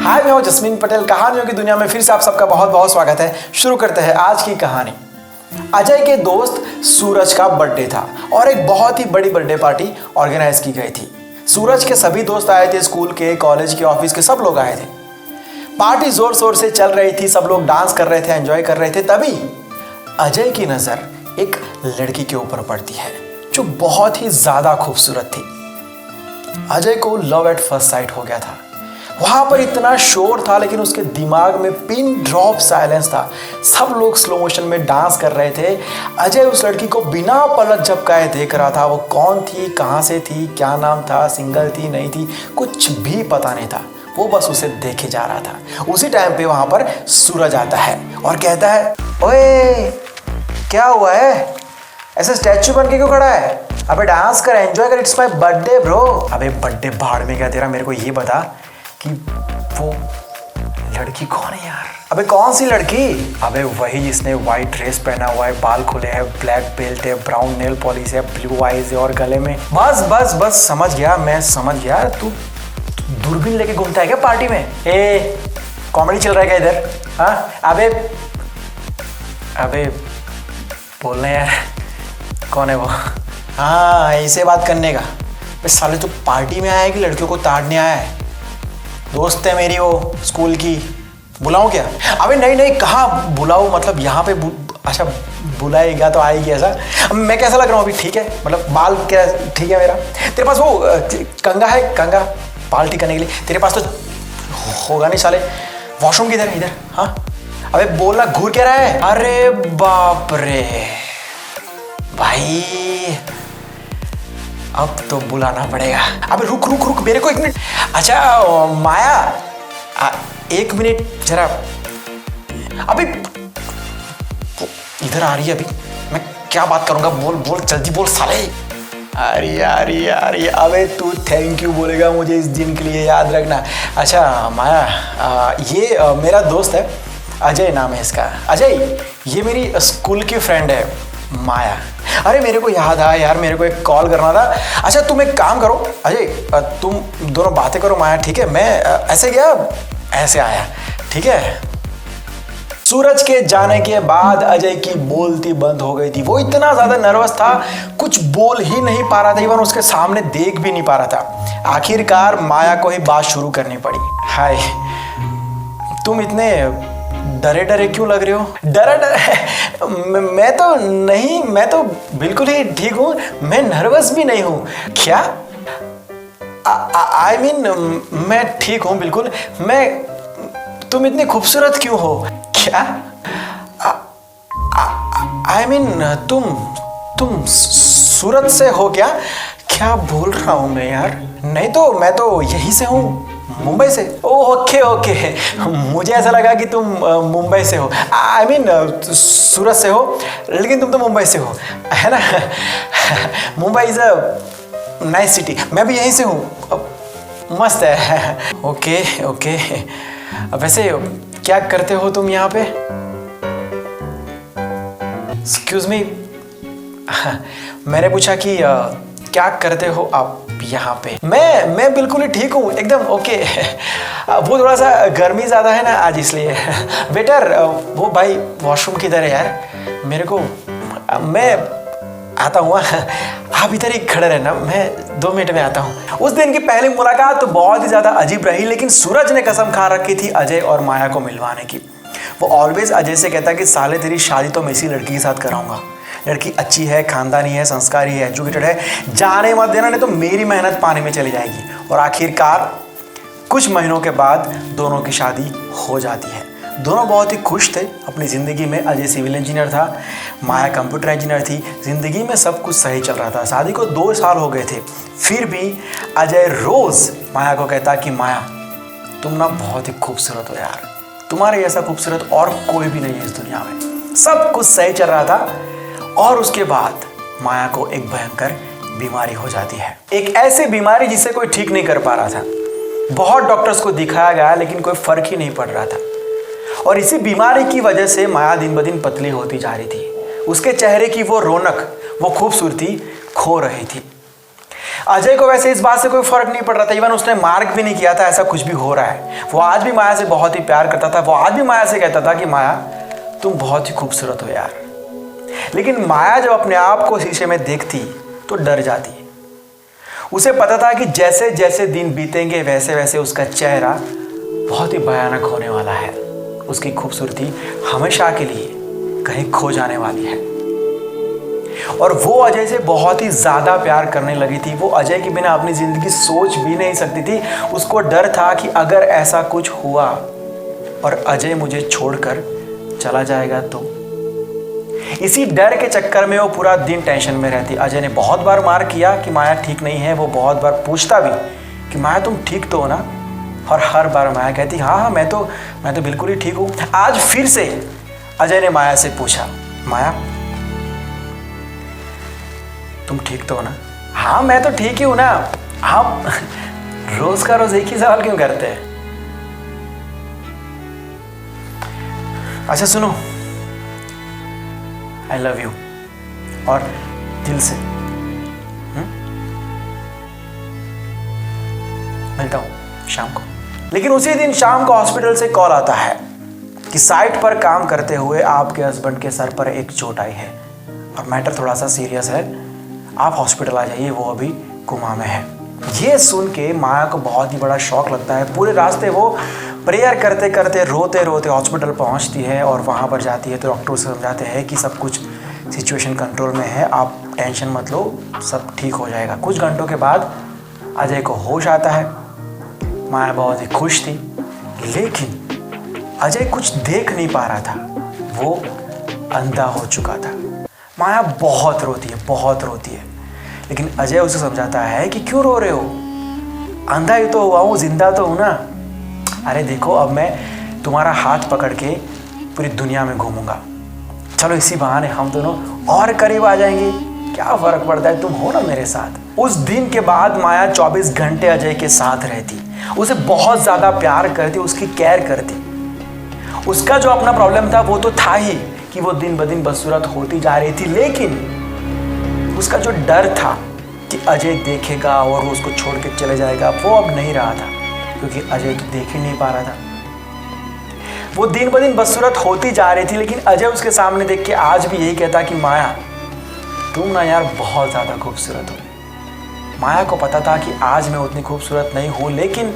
हाय, मैं हूं जस्मीन पटेल। कहानियों की दुनिया में फिर से आप सबका बहुत बहुत स्वागत है। शुरू करते हैं आज की कहानी। अजय के दोस्त सूरज का बर्थडे था और एक बहुत ही बड़ी बर्थडे पार्टी ऑर्गेनाइज की गई थी। सूरज के सभी दोस्त आए थे, स्कूल के, कॉलेज के, ऑफिस के सब लोग आए थे। पार्टी जोर शोर से चल रही थी, सब लोग डांस कर रहे थे, एंजॉय कर रहे थे। तभी अजय की नज़र एक लड़की के ऊपर पड़ती है जो बहुत ही ज़्यादा खूबसूरत थी। अजय को लव एट फर्स्ट साइट हो गया था। वहां पर इतना शोर था लेकिन उसके दिमाग में पिन ड्रॉप साइलेंस था। सब लोग स्लो मोशन में डांस कर रहे थे। अजय उस लड़की को बिना पलक झपकाए देख रहा था। वो कौन थी, कहां से थी, क्या नाम था, सिंगल थी, नहीं थी, कुछ भी पता नहीं था। वो बस उसे देखे जा रहा था। उसी टाइम पे वहां पर सूरज आता है और कहता है, ओए क्या हुआ है, ऐसे स्टैचू बन के क्यों खड़ा है? अबे डांस कर, एंजॉय कर, इट्स माय बर्थडे ब्रो। अबे बर्थडे भाड़ में क्या तेरा, मेरे को ये बता कि वो लड़की कौन है यार? अबे कौन सी लड़की? अबे वही जिसने व्हाइट ड्रेस पहना हुआ है, बाल खुले हैं, ब्लैक बेल्ट है, ब्राउन नेल पॉलिश है, ब्लू आईज है और गले में बस बस बस समझ गया, मैं समझ गया। तू दूरबीन लेके घूमता है क्या पार्टी में? ए कॉमेडी चल रहा है क्या इधर? हाँ अबे अबे बोलना यार, कौन है वो? हाँ ऐसे बात करने का। साले तू पार्टी में आया है कि लड़कियों को ताड़ने आया है? दोस्त है मेरी वो स्कूल की, बुलाऊं क्या? अबे नहीं नहीं, कहाँ बुलाऊं, मतलब यहाँ पे अच्छा बुलाएगा तो आएगी ऐसा? मैं कैसा लग रहा हूँ अभी? ठीक है, मतलब बाल क्या ठीक है मेरा? तेरे पास वो कंगा है, कंगा बाल ठीक करने के लिए? तेरे पास तो होगा नहीं साले। वॉशरूम किधर है? इधर। हाँ अबे बोलना, घूर क्या रहा है? अरे बाप रे भाई, अब तो बुलाना पड़ेगा। अबे रुक रुक रुक, मेरे को एक मिनट। अच्छा माया, एक मिनट जरा। अबे इधर आ रही है, अभी मैं क्या बात करूंगा? बोल बोल जल्दी बोल साले। अरे अबे तू थैंक यू बोलेगा मुझे इस दिन के लिए, याद रखना। अच्छा माया, ये मेरा दोस्त है, अजय नाम है इसका। अजय ये मेरी स्कूल की फ्रेंड है माया। अरे मेरे को याद आया यार, मेरे को एक कॉल करना था। अच्छा तुम एक काम करो अजय, तुम दोनों बातें करो माया, ठीक है? मैं ऐसे गया ऐसे आया, ठीक है? सूरज के जाने के बाद अजय की बोलती बंद हो गई थी। वो इतना ज्यादा नर्वस था, कुछ बोल ही नहीं पा रहा था, इवन उसके सामने देख भी नहीं पा रहा था। आखिरकार माया को ही बात शुरू करनी पड़ी। हाय, तुम इतने डरे डरे क्यों लग रहे हो? डरा डरा मैं तो नहीं, मैं तो बिल्कुल ही ठीक हूँ, मैं नर्वस भी नहीं हूँ। क्या? आई मीन मैं ठीक हूँ बिल्कुल। तुम इतनी खूबसूरत क्यों हो? क्या? आई मीन तुम सूरत से हो क्या? क्या बोल रहा हूँ मैं यार? नहीं तो मैं तो यहीं से हूँ, मुंबई से। ओके ओके, मुझे ऐसा लगा कि तुम मुंबई से हो, आई मीन सूरत से हो, लेकिन तुम तो मुंबई से हो, है ना? Mumbai is a nice city. मैं भी यहीं से हूँ, मस्त है। ओके ओके, वैसे क्या करते हो तुम यहाँ पे? एक्सक्यूज मी, मैंने पूछा कि क्या करते हो आप यहाँ पे? मैं बिल्कुल ही ठीक हूँ, एकदम ओके। वो थोड़ा सा गर्मी ज़्यादा है ना आज, इसलिए। बेटर वो भाई वॉशरूम किधर है यार? मेरे को, मैं आता हूँ, आप इधर ही खड़े रहना, मैं 2 मिनट में आता हूँ। उस दिन की पहली मुलाकात तो बहुत ही ज़्यादा अजीब रही, लेकिन सूरज ने कसम खा रखी थी अजय और माया को मिलवाने की। वो ऑलवेज अजय से कहता कि साले तेरी शादी तो मैं इसी लड़की के साथ कराऊंगा। लड़की अच्छी है, खानदानी है, संस्कारी है, एजुकेटेड है, जाने मत देना नहीं तो मेरी मेहनत पानी में चली जाएगी। और आखिरकार कुछ महीनों के बाद दोनों की शादी हो जाती है। दोनों बहुत ही खुश थे अपनी ज़िंदगी में। अजय सिविल इंजीनियर था, माया कंप्यूटर इंजीनियर थी। ज़िंदगी में सब कुछ सही चल रहा था। शादी को 2 साल हो गए थे, फिर भी अजय रोज़ माया को कहता कि माया तुम ना बहुत ही खूबसूरत हो यार, तुम्हारे जैसा खूबसूरत और कोई भी नहीं है इस दुनिया में। सब कुछ सही चल रहा था और उसके बाद माया को एक भयंकर बीमारी हो जाती है। एक ऐसी बीमारी जिसे कोई ठीक नहीं कर पा रहा था। बहुत डॉक्टर्स को दिखाया गया लेकिन कोई फर्क ही नहीं पड़ रहा था। और इसी बीमारी की वजह से माया दिन ब दिन पतली होती जा रही थी। उसके चेहरे की वो रौनक, वो खूबसूरती खो रही थी। अजय को वैसे इस बात से कोई फर्क नहीं पड़ रहा था, इवन उसने मार्क भी नहीं किया था ऐसा कुछ भी हो रहा है। वो आज भी माया से बहुत ही प्यार करता था, वो आज भी माया से कहता था कि माया तुम बहुत ही खूबसूरत हो यार। लेकिन माया जब अपने आप को शीशे में देखती तो डर जाती। उसे पता था कि जैसे जैसे दिन बीतेंगे वैसे वैसे उसका चेहरा बहुत ही भयानक होने वाला है। उसकी खूबसूरती हमेशा के लिए कहीं खो जाने वाली है। और वो अजय से बहुत ही ज़्यादा प्यार करने लगी थी। वो अजय के बिना अपनी ज़िंदगी सोच भी नहीं सकती थी। उसको डर था कि अगर ऐसा कुछ हुआ और अजय मुझे छोड़कर चला जाएगा तो। इसी डर के चक्कर में वो पूरा दिन टेंशन में रहती। अजय ने बहुत बार मार किया कि माया ठीक नहीं है। वो बहुत बार पूछता भी कि माया तुम ठीक तो हो ना, और हर बार माया कहती हाँ हाँ मैं तो बिल्कुल ही ठीक हूँ। आज फिर से अजय ने माया से पूछा, माया तुम ठीक तो हो ना? हाँ मैं तो ठीक ही हूं ना। आप रोज का रोज एक ही सवाल क्यों करते हैं? अच्छा सुनो, आई लव यू, और दिल से। मिलता हूं शाम को। लेकिन उसी दिन शाम को हॉस्पिटल से कॉल आता है कि साइट पर काम करते हुए आपके हस्बैंड के सर पर एक चोट आई है और मैटर थोड़ा सा सीरियस है, आप हॉस्पिटल आ जाइए, वो अभी कोमा में है। ये सुन के माया को बहुत ही बड़ा शॉक लगता है। पूरे रास्ते वो प्रेयर करते करते रोते रोते हॉस्पिटल पहुंचती है और वहां पर जाती है तो डॉक्टर उसे समझाते हैं कि सब कुछ सिचुएशन कंट्रोल में है, आप टेंशन मत लो, सब ठीक हो जाएगा। कुछ घंटों के बाद अजय को होश आता है। माया बहुत ही खुश थी, लेकिन अजय कुछ देख नहीं पा रहा था, वो अंधा हो चुका था। माया बहुत रोती है, लेकिन अजय उसे समझाता है कि क्यों रो रहे हो, अंधा ही तो हुआ हूँ, जिंदा तो हूँ ना। अरे देखो अब मैं तुम्हारा हाथ पकड़ के पूरी दुनिया में घूमूंगा, चलो इसी बहाने हम दोनों और करीब आ जाएंगे, क्या फर्क पड़ता है, तुम हो ना मेरे साथ। उस दिन के बाद माया 24 घंटे अजय के साथ रहती, उसे बहुत ज्यादा प्यार करती, उसकी केयर करती। उसका जो अपना प्रॉब्लम था वो तो था ही कि वो दिन ब दिन बदसूरत होती जा रही थी, लेकिन उसका जो डर था कि अजय देखेगा और वो उसको छोड़ के चले जाएगा, वो अब नहीं रहा था, क्योंकि अजय तो देख ही नहीं पा रहा था। वो दिन ब दिन बदसूरत होती जा रही थी, लेकिन अजय उसके सामने देख के आज भी यही कहता कि माया तुम ना यार बहुत ज़्यादा खूबसूरत हो। माया को पता था कि आज मैं उतनी खूबसूरत नहीं हूँ, लेकिन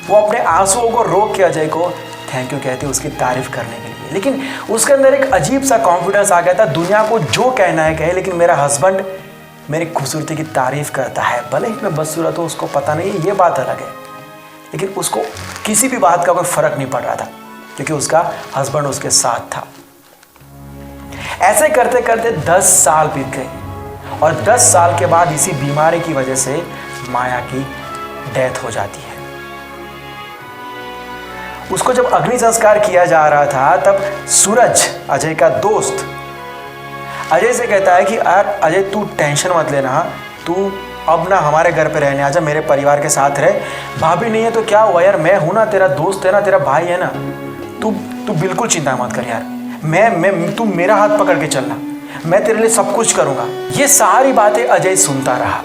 वो अपने आंसुओं को रोक के अजय को थैंक यू कहती उसकी तारीफ करने के लिए। लेकिन उसके अंदर एक अजीब सा कॉन्फिडेंस आ गया था, दुनिया को जो कहना है कहे, लेकिन मेरा हस्बैंड मेरी खूबसूरती की तारीफ करता है, भले ही मैं बदसूरत हूँ, उसको पता नहीं, ये बात अलग है। लेकिन उसको किसी भी बात का कोई फर्क नहीं पड़ रहा था, क्योंकि उसका हस्बैंड उसके साथ था। ऐसे करते करते 10 साल बीत गए और 10 साल के बाद इसी बीमारी की वजह से माया की डेथ हो जाती है। उसको जब अग्नि संस्कार किया जा रहा था तब सूरज, अजय का दोस्त, अजय से कहता है कि यार अजय तू टेंशन मत लेना, तू अब ना हमारे घर पे रहने आजा, मेरे परिवार के साथ रह, भाभी नहीं है तो क्या हुआ यार, मैं हूं ना, तेरा दोस्त है ना, तेरा भाई है ना, तू बिल्कुल चिंता मत कर यार, तू मेरा हाथ पकड़ के चलना, मैं तेरे लिए सब कुछ करूंगा। ये सारी बातें अजय सुनता रहा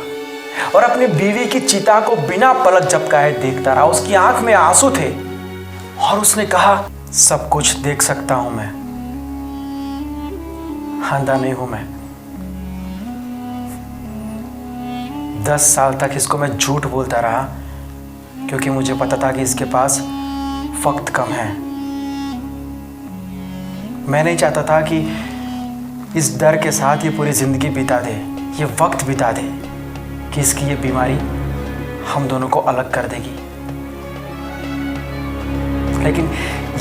और अपनी बीवी की चिता को बिना पलक झपकाए देखता रहा। उसकी आंख में आंसू थे और उसने कहा सब कुछ देख सकता हूं मैं, अंधा नहीं हूं मैं। 10 साल तक इसको मैं झूठ बोलता रहा, क्योंकि मुझे पता था कि इसके पास वक्त कम है। मैं नहीं चाहता था कि इस डर के साथ ये पूरी जिंदगी बिता दे, ये वक्त बिता दे कि इसकी ये बीमारी हम दोनों को अलग कर देगी। लेकिन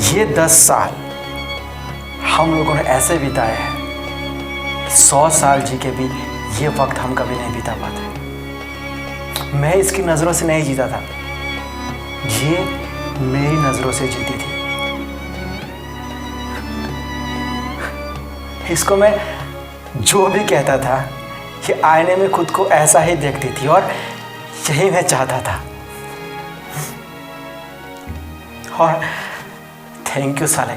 ये 10 साल हम लोगों ने ऐसे बिताए हैं, 100 साल जी के भी ये वक्त हम कभी नहीं बिता पाते। मैं इसकी नज़रों से नहीं जीता था, ये मेरी नज़रों से जीती थी। इसको मैं जो भी कहता था कि आईने में खुद को ऐसा ही देखती थी और यही मैं चाहता था। और थैंक यू साले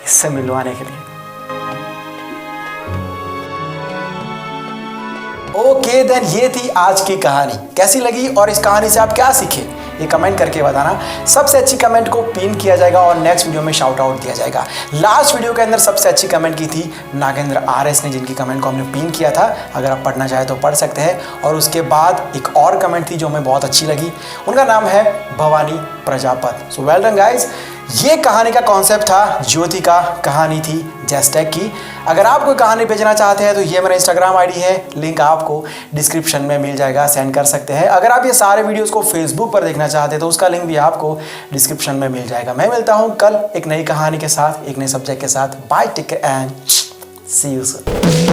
इससे मिलवाने के लिए। ओके देन, ये थी आज की कहानी। कैसी लगी और इस कहानी से आप क्या सीखे ये कमेंट करके बताना। सबसे अच्छी कमेंट को पिन किया जाएगा और नेक्स्ट वीडियो में शाउट आउट दिया जाएगा। लास्ट वीडियो के अंदर सबसे अच्छी कमेंट की थी नागेंद्र RS ने, जिनकी कमेंट को हमने पिन किया था। अगर आप पढ़ना चाहें तो पढ़ सकते हैं। और उसके बाद एक और कमेंट थी जो हमें बहुत अच्छी लगी, उनका नाम है Bhavani Prajapat. So well done guys. ये कहानी का कॉन्सेप्ट था ज्योति का, कहानी थी जैस्टैक की। अगर आप कोई कहानी भेजना चाहते हैं तो ये मेरा इंस्टाग्राम आईडी है, लिंक आपको डिस्क्रिप्शन में मिल जाएगा, सेंड कर सकते हैं। अगर आप ये सारे वीडियोस को फेसबुक पर देखना चाहते हैं तो उसका लिंक भी आपको डिस्क्रिप्शन में मिल जाएगा। मैं मिलता हूँ कल एक नई कहानी के साथ, एक नए सब्जेक्ट के साथ। Bye, take care and see you soon.